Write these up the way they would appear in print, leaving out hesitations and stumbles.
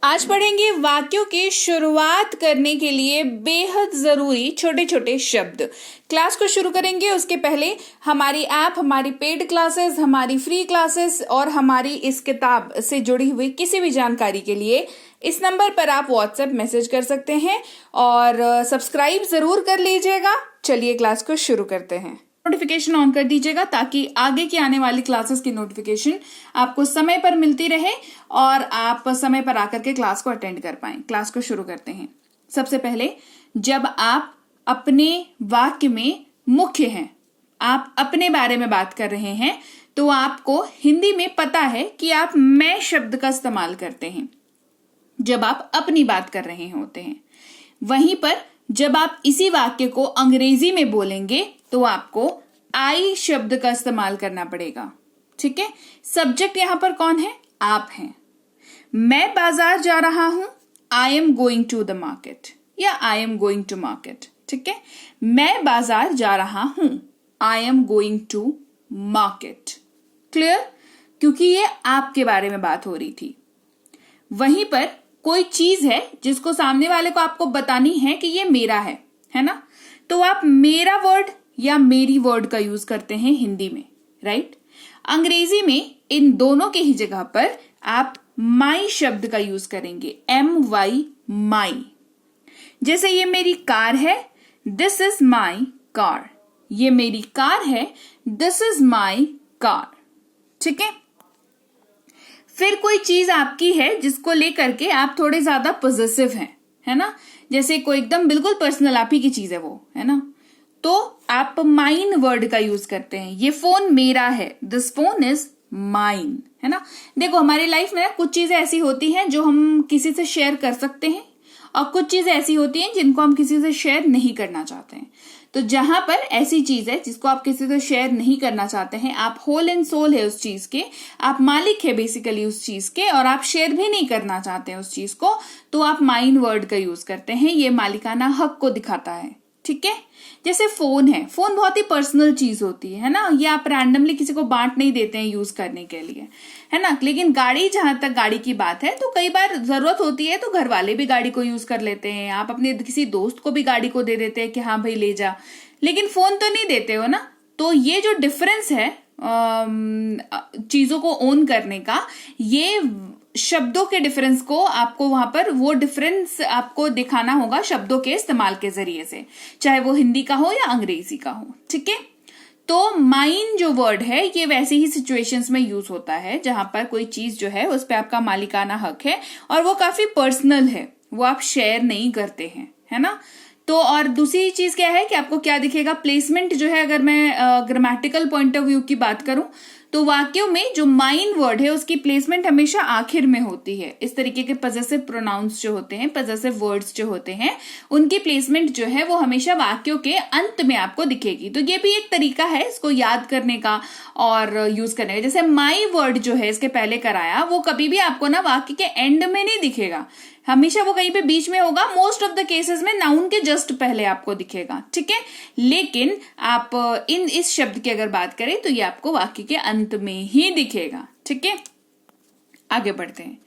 आज पढ़ेंगे वाक्यों की शुरुआत करने के लिए बेहद जरूरी छोटे छोटे शब्द। क्लास को शुरू करेंगे उसके पहले हमारी ऐप, हमारी पेड क्लासेस, हमारी फ्री क्लासेस और हमारी इस किताब से जुड़ी हुई किसी भी जानकारी के लिए इस नंबर पर आप व्हाट्सएप मैसेज कर सकते हैं और सब्सक्राइब जरूर कर लीजिएगा। चलिए क्लास को शुरू करते हैं। नोटिफिकेशन ऑन कर दीजिएगा ताकि आगे की आने वाली क्लासेस की नोटिफिकेशन आपको समय पर मिलती रहे और आप समय पर आकर के क्लास को अटेंड कर पाएं। क्लास को शुरू करते हैं। सबसे पहले, जब आप अपने वाक्य में मुख्य हैं, आप अपने बारे में बात कर रहे हैं, तो आपको हिंदी में पता है कि आप मैं शब्द का इस्तेमाल करते हैं जब आप अपनी बात कर रहे होते हैं। वहीं पर जब आप इसी वाक्य को अंग्रेजी में बोलेंगे तो आपको आई शब्द का इस्तेमाल करना पड़ेगा। ठीक है। सब्जेक्ट यहां पर कौन है? आप हैं। मैं बाजार जा रहा हूं, I am going to the market, या I am going to market. ठीक है। मैं बाजार जा रहा हूं, I am going to market. Clear? क्योंकि ये आपके बारे में बात हो रही थी। वहीं पर कोई चीज है जिसको सामने वाले को आपको बतानी है कि ये मेरा है ना? तो आप मेरा वर्ड या मेरी वर्ड का यूज करते हैं हिंदी में, राइट? अंग्रेजी में इन दोनों के ही जगह पर आप माई शब्द का यूज करेंगे, MY, माई। जैसे ये मेरी कार है, दिस इज माई कार। ये मेरी कार है, दिस इज माई कार। ठीक है। फिर कोई चीज आपकी है जिसको लेकर के आप थोड़े ज्यादा पॉजिटिव हैं, है ना? जैसे कोई एकदम बिल्कुल पर्सनल आप ही की चीज है वो, है ना? तो आप माइन वर्ड का यूज करते हैं। ये फोन मेरा है, दिस फोन इज माइन, है ना? देखो, हमारी लाइफ में कुछ चीजें ऐसी होती हैं जो हम किसी से शेयर कर सकते हैं और कुछ चीजें ऐसी होती हैं जिनको हम किसी से शेयर नहीं करना चाहते हैं। तो जहां पर ऐसी चीज है जिसको आप किसी से शेयर नहीं करना चाहते हैं, आप होल एंड सोल है उस चीज के, आप मालिक है बेसिकली उस चीज के, और आप शेयर भी नहीं करना चाहते हैं उस चीज को, तो आप माइन वर्ड का यूज करते हैं। ये मालिकाना हक को दिखाता है। ठीक है। जैसे फोन है, फोन बहुत ही पर्सनल चीज होती है ना? ये आप रैंडमली किसी को बांट नहीं देते हैं यूज करने के लिए, है ना? लेकिन गाड़ी, जहां तक गाड़ी की बात है, तो कई बार जरूरत होती है तो घर वाले भी गाड़ी को यूज कर लेते हैं। आप अपने किसी दोस्त को भी गाड़ी को दे देते हैं कि हाँ भाई ले जा, लेकिन फोन तो नहीं देते हो ना? तो ये जो डिफरेंस है चीजों को ओन करने का, ये शब्दों के डिफरेंस को आपको वहां पर वो डिफरेंस आपको दिखाना होगा शब्दों के इस्तेमाल के जरिए से, चाहे वो हिंदी का हो या अंग्रेजी का हो। ठीक है। तो माइन जो वर्ड है ये वैसे ही सिचुएशंस में यूज होता है जहां पर कोई चीज जो है उस पर आपका मालिकाना हक है और वो काफी पर्सनल है, वो आप शेयर नहीं करते हैं, है ना? तो और दूसरी चीज क्या है कि आपको क्या दिखेगा? प्लेसमेंट जो है, अगर मैं ग्रामेटिकल पॉइंट ऑफ व्यू की बात करूं तो वाक्यों में जो माइन वर्ड है उसकी प्लेसमेंट हमेशा आखिर में होती है। इस तरीके के पजेसिव प्रोनाउंस जो होते हैं, पजेसिव वर्ड्स जो होते हैं, उनकी प्लेसमेंट जो है वो हमेशा वाक्यों के अंत में आपको दिखेगी। तो ये भी एक तरीका है इसको याद करने का और यूज करने का। जैसे माई वर्ड जो है इसके पहले कराया, वो कभी भी आपको ना वाक्य के एंड में नहीं दिखेगा, हमेशा वो कहीं पे बीच में होगा। मोस्ट ऑफ द केसेस में नाउन के जस्ट पहले आपको दिखेगा। ठीक है। लेकिन आप इस शब्द की अगर बात करें तो ये आपको वाक्य के अंत में ही दिखेगा। ठीक है। आगे बढ़ते हैं।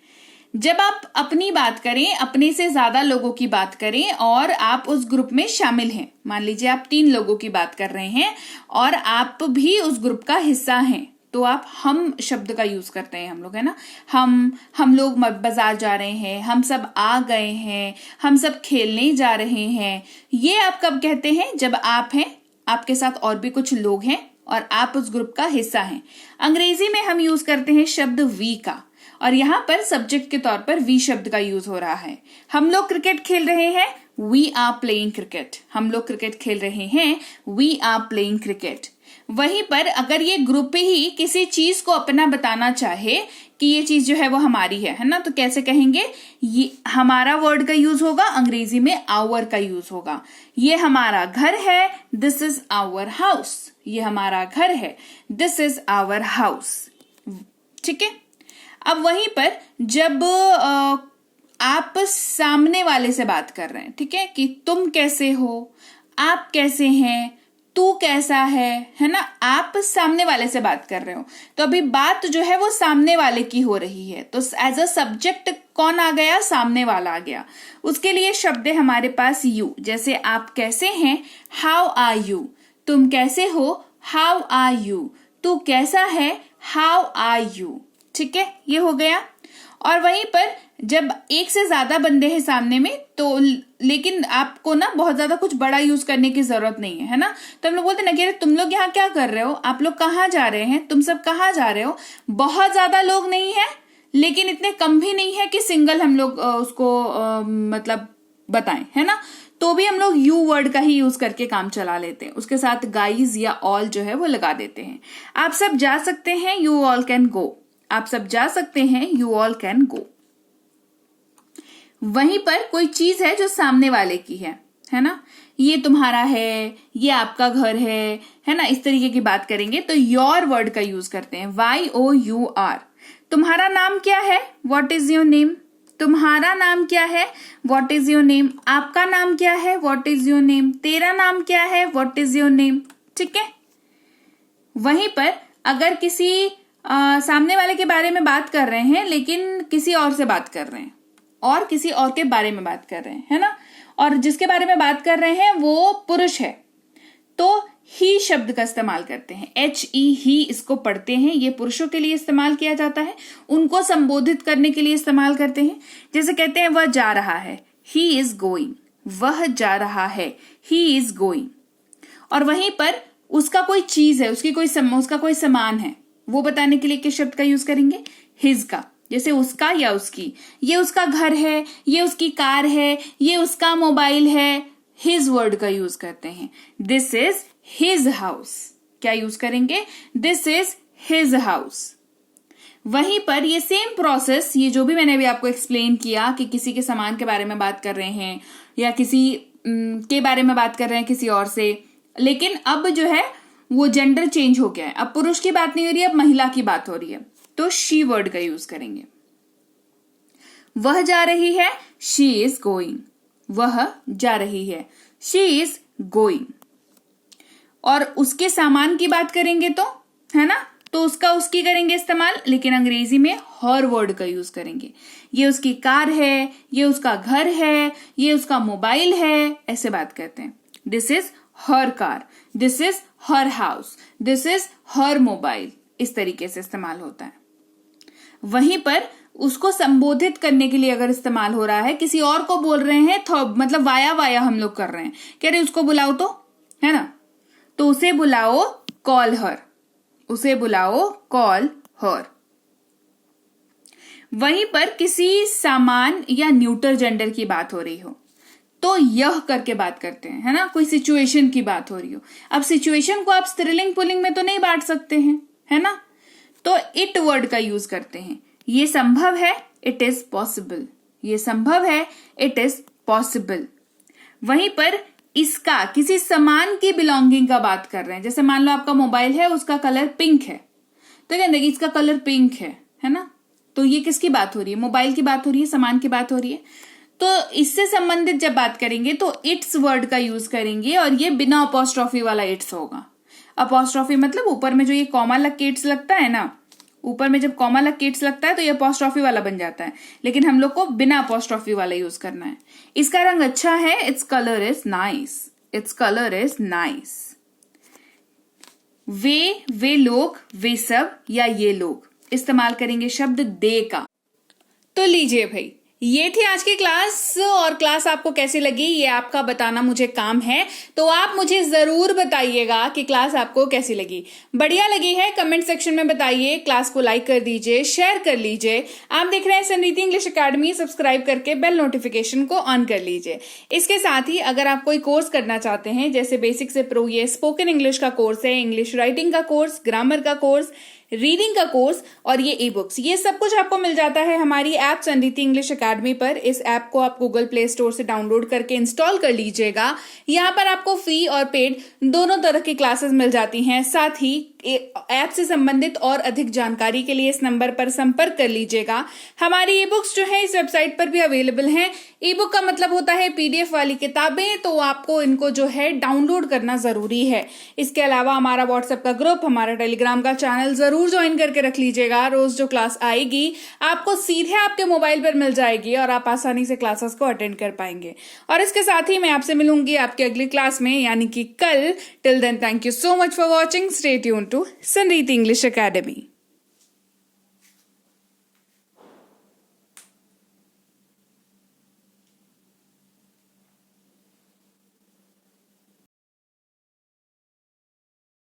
जब आप अपनी बात करें, अपने से ज्यादा लोगों की बात करें और आप उस ग्रुप में शामिल हैं, मान लीजिए आप 3 लोगों की बात कर रहे हैं और आप भी उस ग्रुप का हिस्सा हैं, तो आप हम शब्द का यूज करते हैं हम लोग, है ना? हम लोग बाजार जा रहे हैं, हम सब आ गए हैं, हम सब खेलने जा रहे हैं। ये आप कब कहते हैं? जब आप हैं, आपके साथ और भी कुछ लोग हैं और आप उस ग्रुप का हिस्सा हैं। अंग्रेजी में हम यूज करते हैं शब्द वी का, और यहां पर सब्जेक्ट के तौर पर वी शब्द का यूज हो रहा है। हम लोग क्रिकेट खेल रहे हैं, वी आर प्लेइंग क्रिकेट। हम लोग क्रिकेट खेल रहे हैं, वी आर प्लेइंग क्रिकेट। वहीं पर अगर ये ग्रुप ही किसी चीज को अपना बताना चाहे कि ये चीज जो है वो हमारी है ना? तो कैसे कहेंगे? ये हमारा वर्ड का यूज होगा, अंग्रेजी में आवर का यूज होगा। ये हमारा घर है, दिस इज आवर हाउस। ये हमारा घर है, दिस इज आवर हाउस। ठीक है। अब वहीं पर जब आप सामने वाले से बात कर रहे हैं, ठीक है, कि तुम कैसे हो, आप कैसे हैं, तू कैसा है ना, आप सामने वाले से बात कर रहे हो, तो अभी बात जो है वो सामने वाले की हो रही है, तो एज अ सब्जेक्ट कौन आ गया, सामने वाला आ गया। उसके लिए शब्द है हमारे पास यू, जैसे आप कैसे हैं, हाउ आर यू, तुम कैसे हो, हाउ आर यू, तू कैसा है, हाउ आर यू। ठीक है, ये हो गया। और वहीं पर जब एक से ज्यादा बंदे हैं सामने में, तो लेकिन आपको ना बहुत ज्यादा कुछ बड़ा यूज करने की जरूरत नहीं है ना, तो हम लोग बोलते ना कि तुम लोग यहाँ क्या कर रहे हो, आप लोग कहाँ जा रहे हैं, तुम सब कहाँ जा रहे हो। बहुत ज्यादा लोग नहीं है लेकिन इतने कम भी नहीं है कि सिंगल हम लोग उसको मतलब बताएं, है ना, तो भी हम लोग यू वर्ड का ही यूज करके काम चला लेते हैं। उसके साथ गाइज या ऑल जो है वो लगा देते हैं। आप सब जा सकते हैं, यू ऑल कैन गो, आप सब जा सकते हैं, यू ऑल कैन गो। वहीं पर कोई चीज है जो सामने वाले की है ना, ये तुम्हारा है, ये आपका घर है ना, इस तरीके की बात करेंगे तो योर वर्ड का यूज करते हैं, YOUR। तुम्हारा नाम क्या है, व्हाट इज योर नेम, तुम्हारा नाम क्या है, व्हाट इज योर नेम, आपका नाम क्या है, व्हाट इज योर नेम, तेरा नाम क्या है, व्हाट इज योर नेम। ठीक है, वहीं पर अगर किसी सामने वाले के बारे में बात कर रहे हैं लेकिन किसी और से बात कर रहे हैं और किसी और के बारे में बात कर रहे हैं, है ना, और जिसके बारे में बात कर रहे हैं वो पुरुष है, तो ही शब्द का इस्तेमाल करते हैं, HE ही इसको पढ़ते हैं, ये पुरुषों के लिए इस्तेमाल किया जाता है, उनको संबोधित करने के लिए इस्तेमाल करते हैं। जैसे कहते हैं वह जा रहा है, ही इज गोइंग, वह जा रहा है, ही इज गोइंग। और वहीं पर उसका कोई चीज है, उसका कोई सामान है, वो बताने के लिए किस शब्द का यूज करेंगे, हिज का। जैसे उसका या उसकी, ये उसका घर है, ये उसकी कार है, ये उसका मोबाइल है, हिज वर्ड का यूज करते हैं। दिस इज हिज हाउस, क्या यूज करेंगे, दिस इज हिज हाउस। वहीं पर ये सेम प्रोसेस, ये जो भी मैंने अभी आपको एक्सप्लेन किया कि किसी के सामान के बारे में बात कर रहे हैं या किसी के बारे में बात कर रहे हैं किसी और से, लेकिन अब जो है वो जेंडर चेंज हो गया है, अब पुरुष की बात नहीं हो रही है, अब महिला की बात हो रही है, तो शी वर्ड का यूज करेंगे। वह जा रही है, शी इज गोइंग, वह जा रही है, शी इज गोइंग। और उसके सामान की बात करेंगे तो, है ना, तो उसका उसकी करेंगे इस्तेमाल, लेकिन अंग्रेजी में हर वर्ड का यूज करेंगे। ये उसकी कार है, ये उसका घर है, ये उसका मोबाइल है, ऐसे बात करते हैं। This is her car, this is her house, this is her mobile, इस तरीके से इस्तेमाल होता है। वहीं पर उसको संबोधित करने के लिए अगर इस्तेमाल हो रहा है, किसी और को बोल रहे हैं, मतलब वाया हम लोग कर रहे हैं, कह रहे उसको बुलाओ तो, है ना, तो उसे बुलाओ, कॉल हर, उसे बुलाओ, कॉल हर। वहीं पर किसी सामान या न्यूटर जेंडर की बात हो रही हो तो यह करके बात करते हैं, है ना, कोई सिचुएशन की बात हो रही हो। अब सिचुएशन को आप स्त्रीलिंग पुल्लिंग में तो नहीं बांट सकते हैं, है ना, तो इट वर्ड का यूज करते हैं। ये संभव है, इट इज पॉसिबल, ये संभव है, इट इज पॉसिबल। वहीं पर इसका किसी सामान की बिलोंगिंग का बात कर रहे हैं, जैसे मान लो आपका मोबाइल है, उसका कलर पिंक है, तो कहते हैं इसका कलर पिंक है ना, तो ये किसकी बात हो रही है, मोबाइल की बात हो रही है, सामान की बात हो रही है। तो इससे संबंधित जब बात करेंगे तो इट्स वर्ड का यूज करेंगे, और ये बिना अपोस्ट्रोफी वाला इट्स होगा। अपोस्ट्रोफी मतलब ऊपर में जो ये कॉमा लग के इट्स लगता है ना, ऊपर में जब कॉमा लग के इट्स लगता है तो ये अपोस्ट्रोफी वाला बन जाता है, लेकिन हम लोग को बिना अपोस्ट्रोफी वाला यूज करना है। इसका रंग अच्छा है, it's colour is nice, it's colour is nice. वे लोग, वे सब या ये लोग, इस्तेमाल करेंगे शब्द दे का। तो लीजिए भाई, ये थी आज की क्लास, और क्लास आपको कैसी लगी ये आपका बताना मुझे काम है, तो आप मुझे जरूर बताइएगा कि क्लास आपको कैसी लगी। बढ़िया लगी है कमेंट सेक्शन में बताइए, क्लास को लाइक कर दीजिए, शेयर कर लीजिए। आप देख रहे हैं समृद्धि इंग्लिश एकेडमी, सब्सक्राइब करके बेल नोटिफिकेशन को ऑन कर लीजिए। इसके साथ ही अगर आप कोई कोर्स करना चाहते हैं, जैसे बेसिक से प्रो, ये स्पोकन इंग्लिश का कोर्स है, इंग्लिश राइटिंग का कोर्स, ग्रामर का कोर्स, रीडिंग का कोर्स और ये ई बुक्स, ये सब कुछ आपको मिल जाता है हमारी ऐप समृद्धि इंग्लिश एकेडमी पर। इस ऐप को आप गूगल प्ले स्टोर से डाउनलोड करके इंस्टॉल कर लीजिएगा। यहाँ पर आपको फ्री और पेड दोनों तरह की क्लासेस मिल जाती हैं, साथ ही ऐप से संबंधित और अधिक जानकारी के लिए इस नंबर पर संपर्क कर लीजिएगा। हमारी ई बुक्स जो है इस वेबसाइट पर भी अवेलेबल हैं। ई बुक का मतलब होता है PDF वाली किताबें, तो आपको इनको जो है डाउनलोड करना जरूरी है। इसके अलावा हमारा व्हाट्सएप का ग्रुप, हमारा टेलीग्राम का चैनल जरूर ज्वाइन करके रख लीजिएगा। रोज जो क्लास आएगी आपको सीधे आपके मोबाइल पर मिल जाएगी और आप आसानी से क्लासेस को अटेंड कर पाएंगे। और इसके साथ ही मैं आपसे मिलूंगी आपकी अगली क्लास में, यानी कि कल। Till then, thank you so much for watching. Stay tuned to Sanriti English Academy.